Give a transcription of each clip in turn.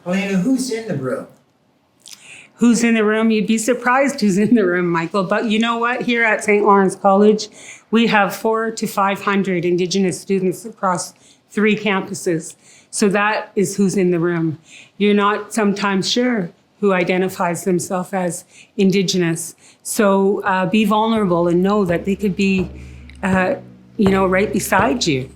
Helena, who's in the room? Who's in the room? You'd be surprised who's in the room, Michael. But you know what? Here at St. Lawrence College, we have 400 to 500 Indigenous students across 3 campuses. So that is who's in the room. You're not sometimes sure who identifies themselves as Indigenous. So be vulnerable and know that they could be, right beside you.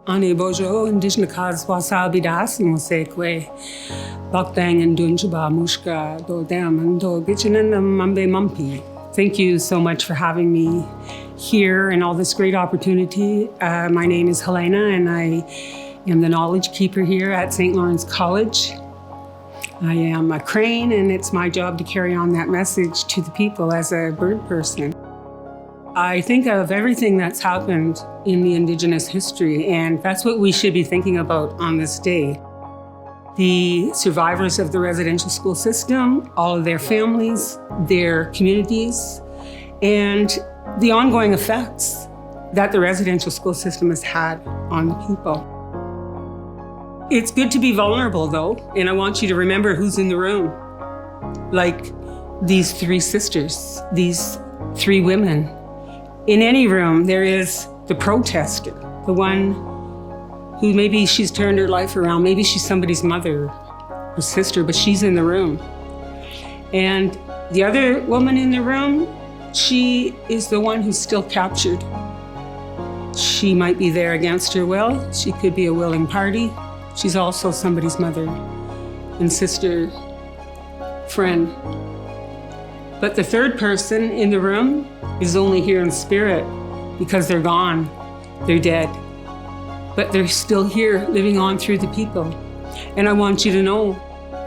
Ani bojo Indigenous cause wasabi das and wasekwe bakdang and dunjaba mushka do dam and do gichinan mambe mumpi. Thank you so much for having me here and all this great opportunity. My name is Helena and I am the knowledge keeper here at St. Lawrence College. I am a crane and it's my job to carry on that message to the people as a bird person. I think of everything that's happened in the Indigenous history, and that's what we should be thinking about on this day. The survivors of the residential school system, all of their families, their communities, and the ongoing effects that the residential school system has had on the people. It's good to be vulnerable though, and I want you to remember who's in the room. Like these 3 sisters, these 3 women. In any room, there is the protester, the one who maybe she's turned her life around, maybe she's somebody's mother or sister, but she's in the room. And the other woman in the room, she is the one who's still captured. She might be there against her will. She could be a willing party. She's also somebody's mother and sister, friend. But the third person in the room is only here in spirit because they're gone, they're dead. But they're still here living on through the people. And I want you to know,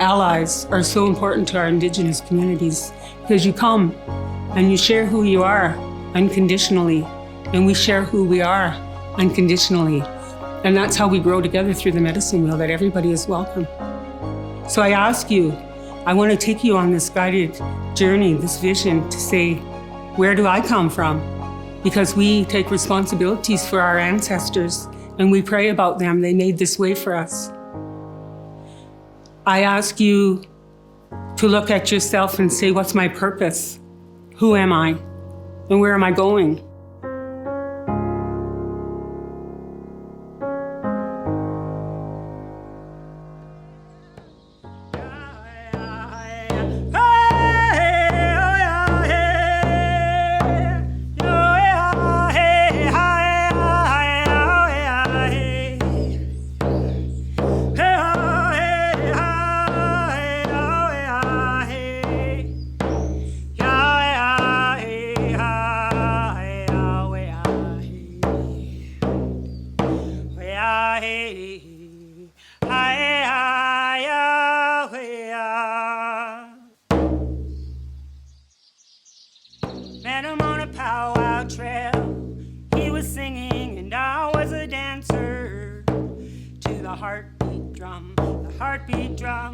allies are so important to our Indigenous communities because you come and you share who you are unconditionally, and we share who we are unconditionally. And that's how we grow together through the medicine wheel, that everybody is welcome. So I ask you, I want to take you on this guided journey, this vision to say, where do I come from? Because we take responsibilities for our ancestors and we pray about them. They made this way for us. I ask you to look at yourself and say, what's my purpose? Who am I? And where am I going? Met him on a powwow trail. He was singing and I was a dancer to the heartbeat drum, the heartbeat drum.